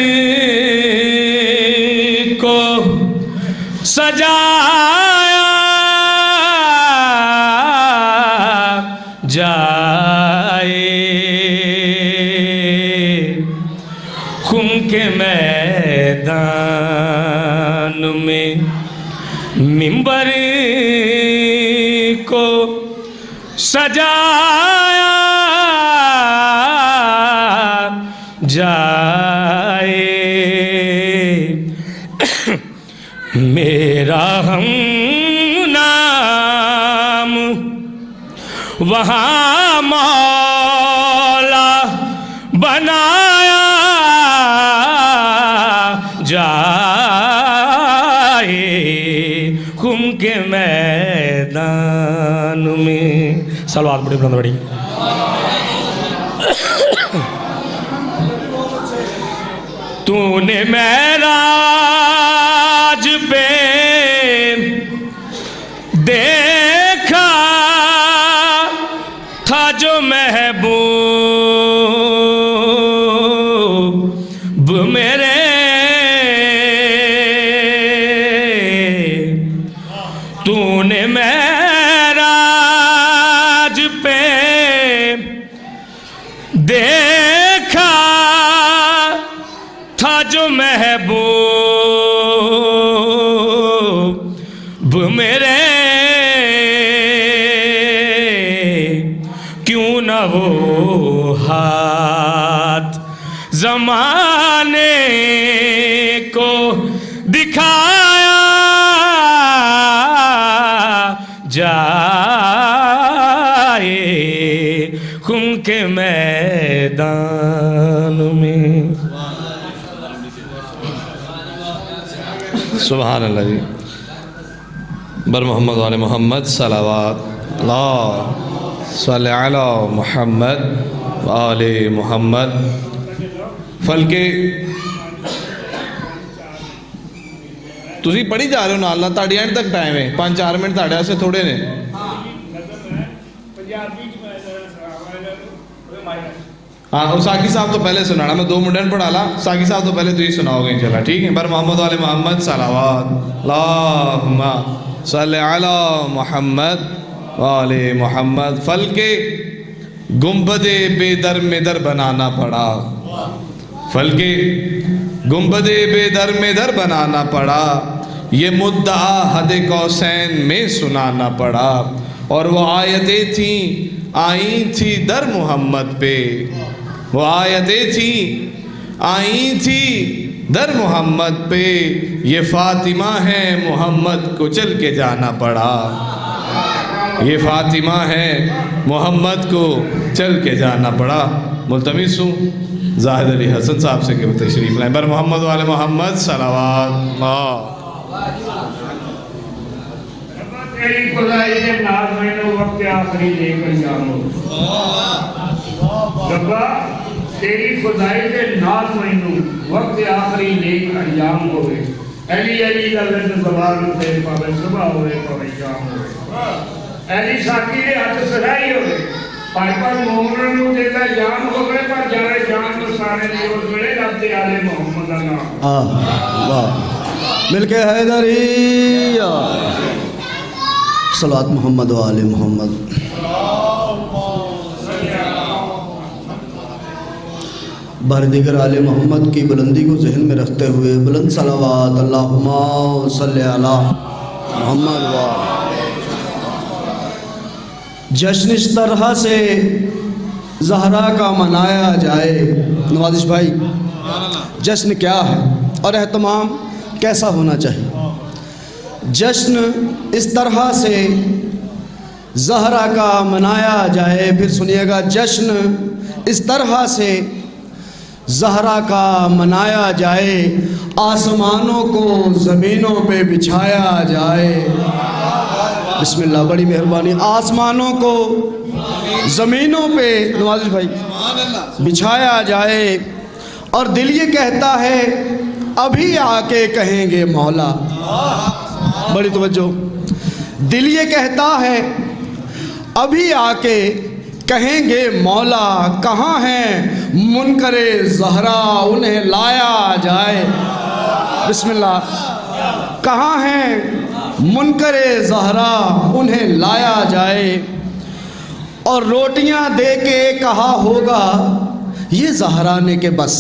کو سجایا جائے، خم کے میدان میں منبر کو سجایا جائے، میرا ہم نام وہاں مولا بنایا جائے، خم کے میدان میں۔ صلوات بڑی بلند بڑی۔ تو نے معراج پہ دیکھا تھا جو محبوب میرے، تو نے معراج پہ دیکھا تھا جو محبوب میرے، کیوں نہ وہ ہاتھ زمانے کو دکھایا جائے، سبحان اللہ جی. بر محمد وعلی محمد صلوات اللہ صلی علی محمد وعلی محمد. فلکے تسی پڑھی جا رہے ہو نال نال, تہاڈی اینڈ تک ٹائم ہے, 5-4 منٹ تہاڈے واسطے تھوڑے نے. ہاں اور ساقی صاحب تو پہلے سنانا, میں 2 منٹ پڑھا لا, ساقی صاحب تو پہلے تو ہی سناؤ گے انشاءاللہ, ٹھیک ہے. بر محمد والے محمد صلوات اللہم صلی علی محمد والے محمد. فل کے گنبد بے در میں در بنانا پڑا, فل کے گنبد بے در میں در بنانا پڑا, یہ مدعا حد قوسین میں سنانا پڑا. اور وہ آیتیں تھیں آئی تھی در محمد پہ, وہ آیتیں تھیں آئی تھی در محمد پہ, یہ فاطمہ ہے محمد کو چل کے جانا پڑا, یہ فاطمہ ہے محمد کو چل کے جانا پڑا. ملتمس ہوں زاہد علی حسن صاحب سے کہ وہ تشریف لائیں. بر محمد والے محمد صلوات اللہ. تیری خدائی کے ناز میں نے وقت آخری لے کر جانو, ربا تیری خدائی کے ناز میں نے وقت آخری لے کر انجام ہوئے. علی علی کا لفظ زبان سے پاوے صبح ہوئے پاوے شام ہوئے, علی ساکی کے ہاتھ سرائی ہوئے پر مومنوں نے دیتا جان ہوئے پر جائے جان تو سارے دیوز بڑے رب دے آلے محمد اللہ. مل کے حیدریہ صلوات محمد و آل محمد. بار دیگر آل محمد کی بلندی کو ذہن میں رکھتے ہوئے بلند صلوات اللہم صلی علی محمد و جشن اس طرح سے زہرا کا منایا جائے. نوازش بھائی جشن کیا ہے اور اہتمام کیسا ہونا چاہیے؟ جشن اس طرح سے زہرا کا منایا جائے. پھر سنیے گا, جشن اس طرح سے زہرا کا منایا جائے, آسمانوں کو زمینوں پہ بچھایا جائے. بسم اللہ, بڑی مہربانی. آسمانوں کو زمینوں پہ نوازش بھائی بچھایا جائے, اور دل یہ کہتا ہے ابھی آ کے کہیں گے مولا. بڑی توجہ, دل یہ کہتا ہے ابھی آ کے کہیں گے مولا, کہاں ہیں منکر زہرا انہیں لایا جائے. بسم اللہ, کہاں ہیں منکر زہرا انہیں لایا جائے. اور روٹیاں دے کے کہا ہوگا یہ زہرا نے کہ بس,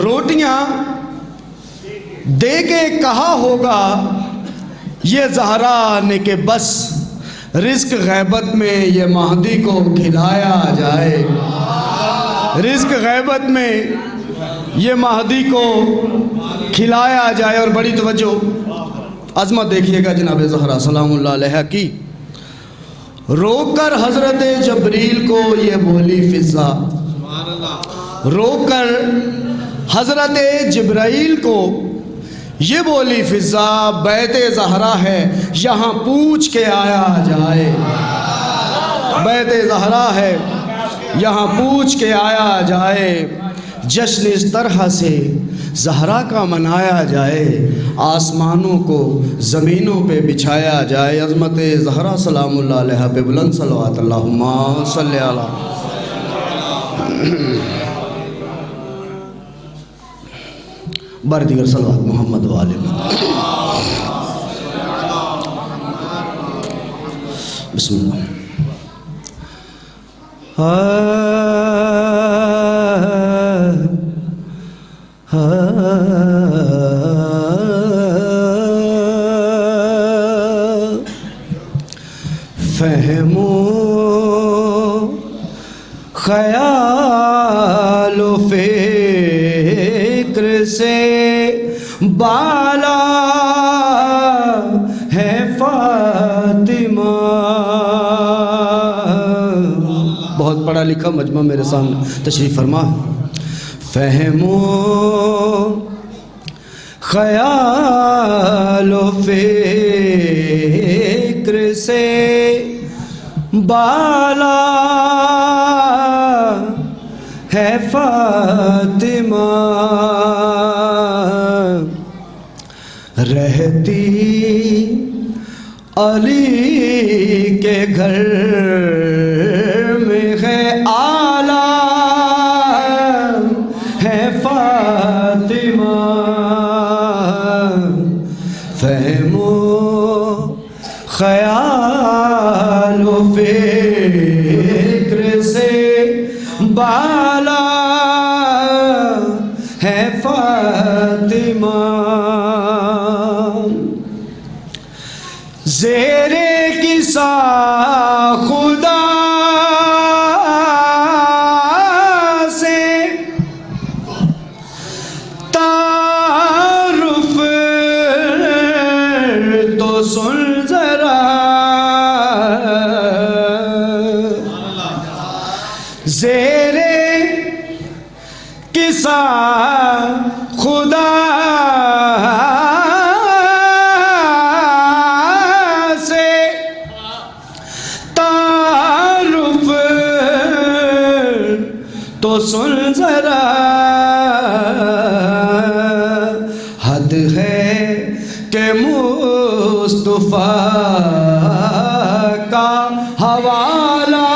روٹیاں دے کے کہا ہوگا یہ زہرا نے کہ بس, رزق غیبت میں یہ مہدی کو کھلایا جائے. رزق غیبت میں یہ مہدی کو کھلایا جائے. اور بڑی توجہ, عظمت دیکھیے گا جناب زہرا سلام اللہ علیہ کی. روک کر حضرت جبریل کو یہ بولی فضا, روک کر حضرت جبرائیل کو یہ بولی فضا, بیت زہرا ہے یہاں پوچھ کے آیا جائے. بیت زہرا ہے یہاں پوچھ کے آیا جائے. جشن اس طرح سے زہرا کا منایا جائے, آسمانوں کو زمینوں پہ بچھایا جائے. عظمت زہرا سلام اللہ علیہ پہ بلند صلوات اللہم صلی علی. بار دیگر صلوات محمد و آل محمد. بسم اللہ. فہم و خیال و فکر سے بالا ہے فاطمہ. بہت پڑھا لکھا مجمع میرے سامنے تشریف فرما ہے. فہم و خیال و فکر سے بالا ہے فاطمہ، رہتی علی کے گھر میں ہے آلہ ہے فاطمہ، فہم و خیال و فکر سے بالا ہے فاطمہ، زیر کسا خدا سے تعارف تو سن ذرا، زیر کسا خدا سے تعارف تو سن ذرا، حد ہے کہ مصطفیٰ کا حوالہ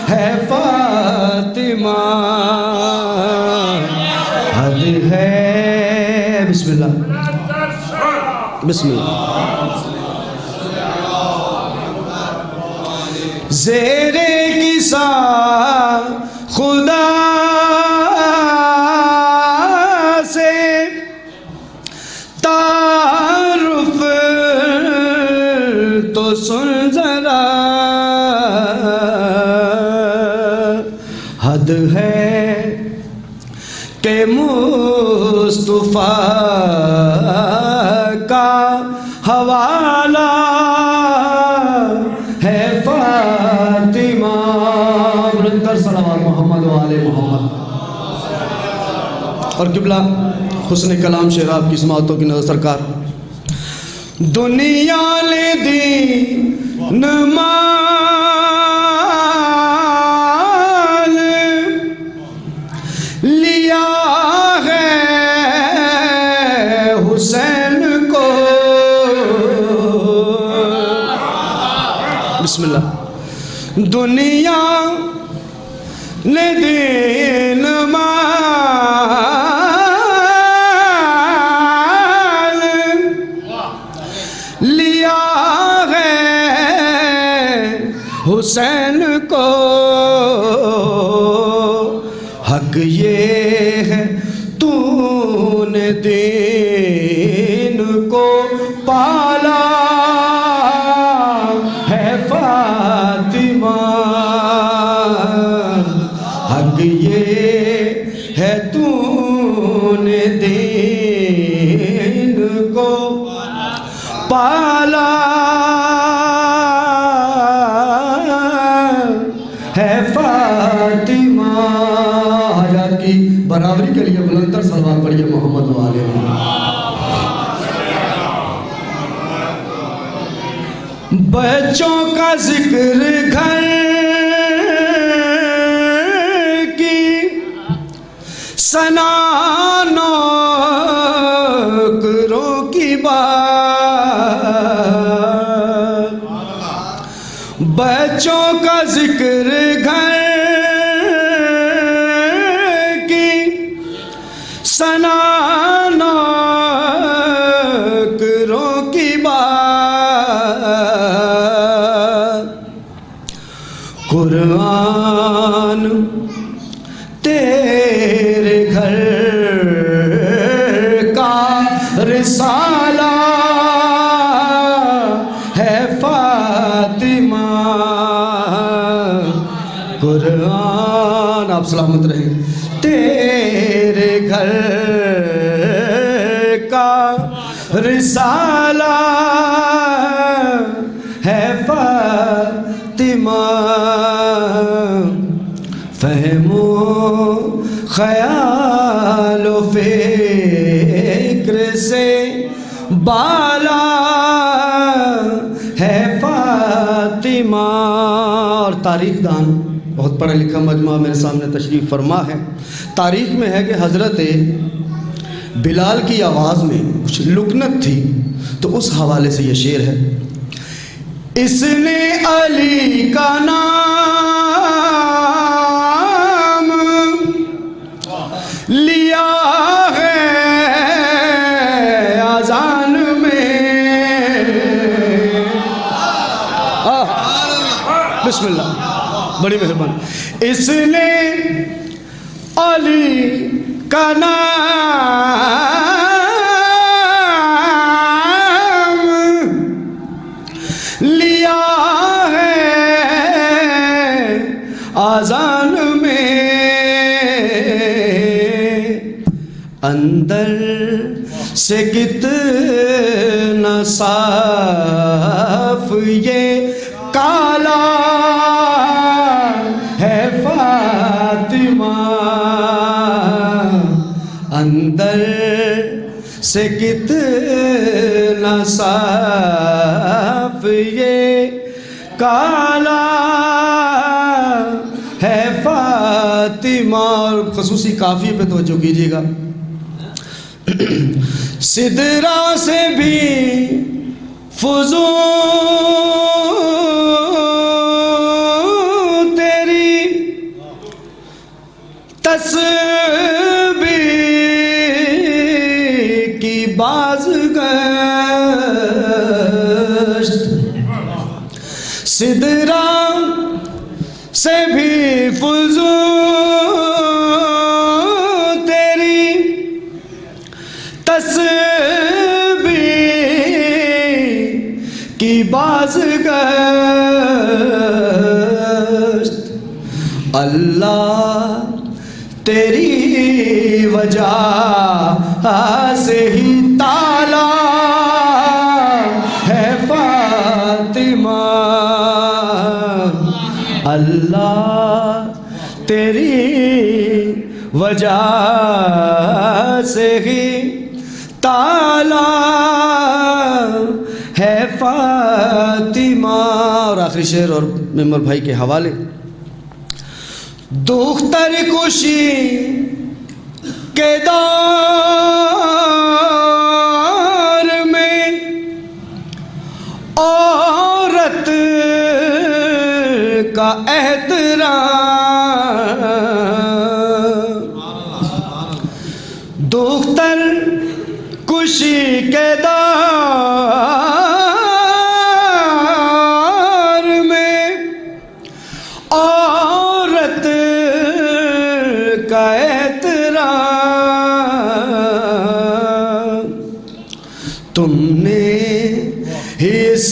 ہے فاطمہ، حد ہے، بسم اللہ بسم اللہ، زیر کسا خدا سے تعارف تو سن ذرا، حد ہے کہ مصطفیٰ کا حوالہ ہے فاطمہ، بلندر صلوات محمد و آل محمد۔ اور قبلہ حسن کلام شعر آپ کی سماعتوں کی نظر سرکار، دنیا لے دین مال لیا ہے حسین کو، بسم اللہ، دنیا لے دین مال لیا ہے حسین کو، حق یہ ہے تو نے دین کو پالا ہے فاطمہ، حق یہ ہے تو نے دین کو پالا ہے فاطمہ، حاجات کی برابری کے لیے بلندر صلوات پڑھیے محمد و آل محمد۔ بچوں کا ذکر گھر کی ثنا نوکروں کی بات، بچوں کا ذکر گھر کی ثنا نوکروں کی بات، قرآن تیرے گھر کا رسالہ ہے فاطمہ، قرآن آپ سلامت رہیں، تیرے گھر کا رسالہ ہے فاطمہ، فہم و خیال و فکر سے بالا ہے فاطمہ. اور تاریخ دان بہت پڑھا لکھا مجموعہ میرے سامنے تشریف فرما ہے. تاریخ میں ہے کہ حضرت بلال کی آواز میں کچھ لکنت تھی، تو اس حوالے سے یہ شعر ہے. اس نے علی کا نام لیا ہے اذان میں. بسم اللہ، بڑی مہربانی. اس نے علی کا نام لیا ہے اذان میں. اندر سے کتنا صاف یہ کالا ہے فاطمہ. اندر سے کتنا صاف یہ کالا ہے فاطمہ. اور خصوصی قافیے پہ توجہ کیجیے گا. سدرا سے بھی فضول تیری تسبیح کی بازگشت. سدرا سے بھی فضول تیری تسبیح کی بازگشت. اللہ تیری وجہ سے ہی تالا ہے فاطمہ. اللہ تیری وجہ سے ہی تالا ہے فاطمہ. اور آخری شعر اور ممبر بھائی کے حوالے. دختر کشی کے دور میں عورت کا احترام. دختر کشی کے دور میں عورت کا احترام. تم نے اس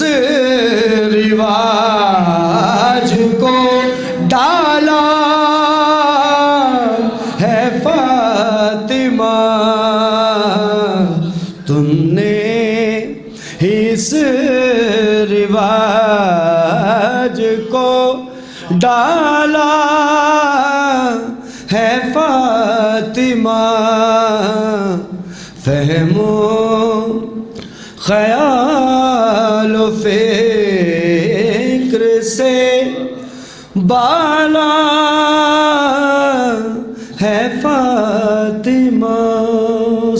رواج کو ڈالا ہے فاطمہ. تم نے اس رواج کو ڈالا ہے فاطمہ. فہم و خیال و فکر سے بالا ہے فاطمہ.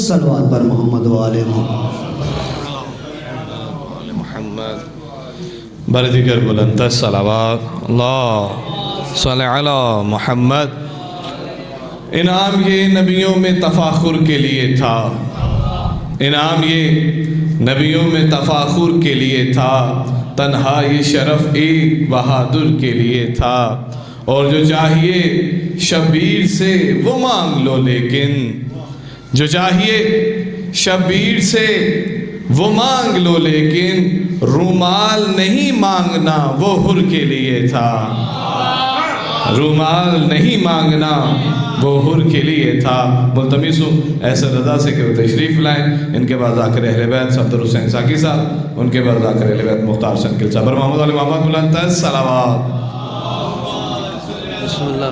صلوات پر محمد و آل محمد. بردیگر بلند صلوات اللہ صلی علی محمد. انعام یہ نبیوں میں تفاخر کے لیے تھا. انعام یہ نبیوں میں تفاخر کے لیے تھا. تنہا یہ شرف ایک بہادر کے لیے تھا. اور جو چاہیے شبیر سے وہ مانگ لو، لیکن جو چاہیے شبیر سے وہ مانگ لو، لیکن رومال نہیں مانگنا وہ حر کے لیے تھا. رومال نہیں مانگنا وہ حر کے لیے تھا. ملتمس ہوں ایسے رضا سے کہ وہ تشریف لائیں. ان کے بعد ذاکر اہل بیت صفدر حسین ساکی صاحب، ان کے بعد ذاکر اہل بیت مختار سنکل صاحب. محمد علی محمد بلند صلوات. بسم اللہ.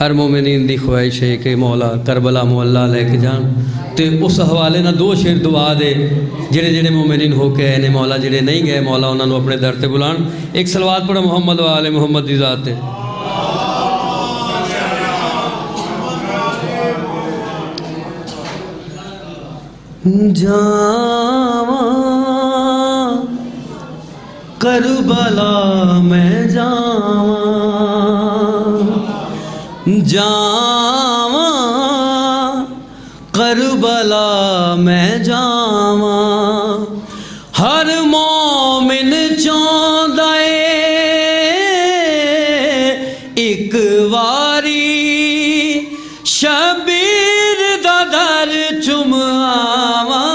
ہر مومنین دی خواہش ہے کہ مولا کربلا مولا لے کے جان تے اس حوالے نہ دو شعر دعا دے جڑے جڑے مومنین ہو کے آئے نے مولا جڑے نہیں گئے مولا انہوں نے اپنے در تے بلان. ایک صلوات پڑھا محمد و آل محمد دی ذات ہے. جاواں کربلا میں جاواں جاواں کربلا میں جاواں ہر مومن چاہندا اے ایک واری شبیر دا در چم آواں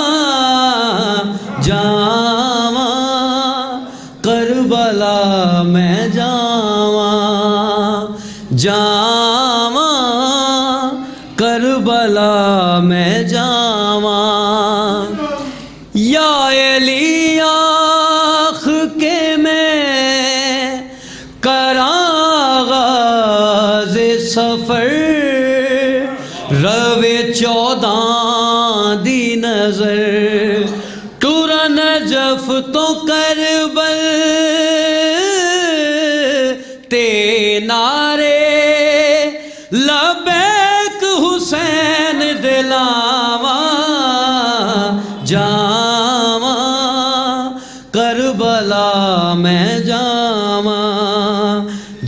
جاواں کربلا میں جاواں جاواں کربلا میں جاواں یا علی آخ کے میں کراں آغاز سفر روے 14 دی نظر ٹورا نجف تو کربل تے نعرے لبیک حسین دلاواں جاواں کربلا میں جاواں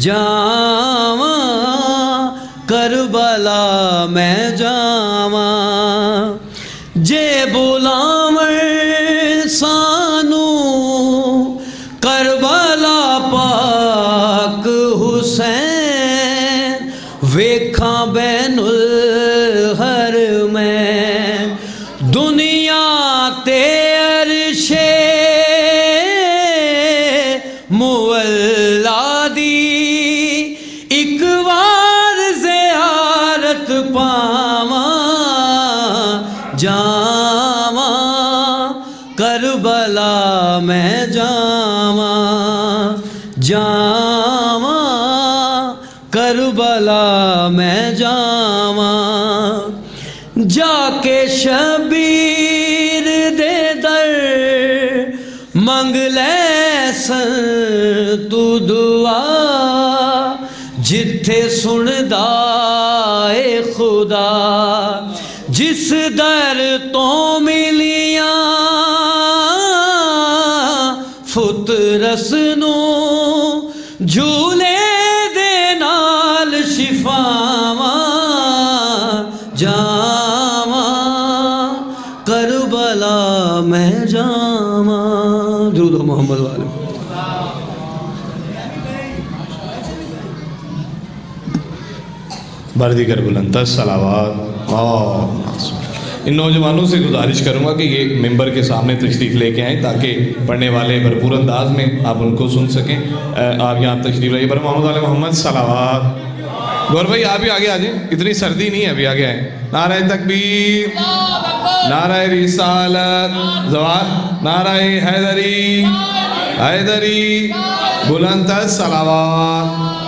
جاواں کربلا میں جاواں جے بلاویں سانو کربلا پاک حسین ویکھاں بین الحر میں دنیا تے عرش مولا دی ایک وار زیارت پاواں جاواں کربلا میں جاواں جاواں کربلا میں جاواں جا کے شبیر دے در منگ لے سن تو دعا جتھے سندا اے خدا جس در تو ملیاں فت رسنو جھولے دے نال شفاواں جاواں کربلا میں جاواں درود محمد والے بردی کر بلند صلوات اور ان نوجوانوں سے گزارش کروں گا کہ یہ ممبر کے سامنے تشریف لے کے آئیں تاکہ پڑھنے والے بھرپور انداز میں آپ ان کو سن سکیں. آپ یہاں تشریف لائیے پر محمد علیہ محمد صلوات. گور بھائی آپ بھی آگے آ جائیں, اتنی سردی نہیں ہے, ابھی آگے آئیں. نعرہ تکبیر, نعرہ رسالت, زوال, نعرہ حیدری, حیدری, بلند صلوات.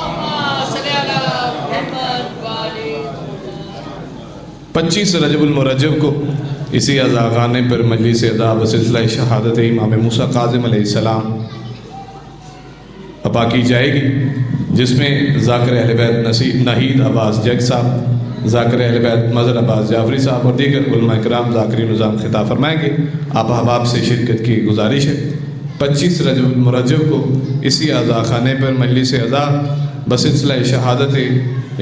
25 رجب المرجب کو اسی عزاخانے پر مجلس ادا بسلسلہ شہادت امام موسیٰ کاظم علیہ السلام اپا کی جائے گی, جس میں ذاکر اہل بیت نہید عباس جگ صاحب, ذاکر اہل بیت مظہر عباس جعفری صاحب اور دیگر علماء کرام ذاکری نظام خطاب فرمائیں گے. آپ احباب سے شرکت کی گزارش ہے. 25 رجب المرجب کو اسی عزاخانے پر مجلس ادا بسلسلہ شہادت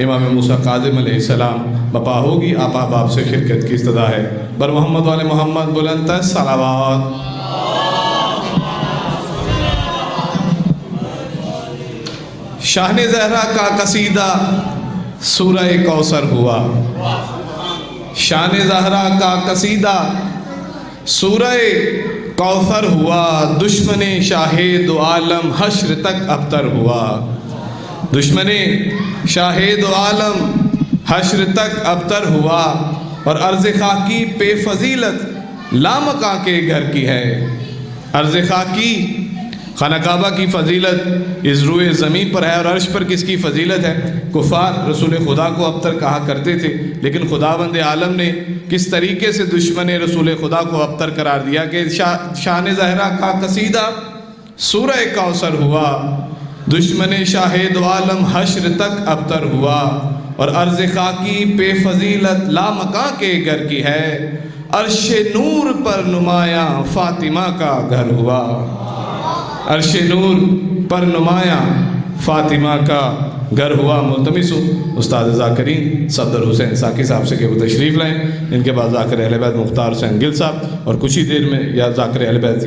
امام موسیٰ کاظم علیہ السلام بپا ہوگی. آپ احباب سے شرکت کی استدعا ہے. بر محمد والے محمد بلند صلوات. شاہن زہرا کا قصیدہ سورہ کوثر ہوا. شان زہرا کا قصیدہ سورہ کوثر ہوا. دشمن شاہ دو عالم حشر تک ابتر ہوا. دشمن شاہ دو عالم حشر تک ابتر ہوا. اور عرض خاکی پہ فضیلت لامکاں کے گھر کی ہے. عرض خاکی خانہ کعبہ کی فضیلت اس روئے زمین پر ہے، اور عرش پر کس کی فضیلت ہے؟ کفار رسول خدا کو ابتر کہا کرتے تھے، لیکن خداوند عالم نے کس طریقے سے دشمن رسول خدا کو ابتر قرار دیا کہ شان زہرا کا قصیدہ سورہ کوثر ہوا، دشمن شاہد عالم حشر تک ابتر ہوا، اور عرض خاکی پہ فضیلت لامکاں کے گھر کی ہے، عرش نور پر نمایاں فاطمہ کا گھر ہوا، عرش نور پر نمایاں فاطمہ کا گھر ہوا۔ ملتمس ہوں استاد ذاکرین صفدر حسین ساکی صاحب سے کہ وہ تشریف لائیں، ان کے بعد ذاکر اہل بیت مختار حسین گل صاحب، اور کچھ ہی دیر میں یا ذاکر اہل بیت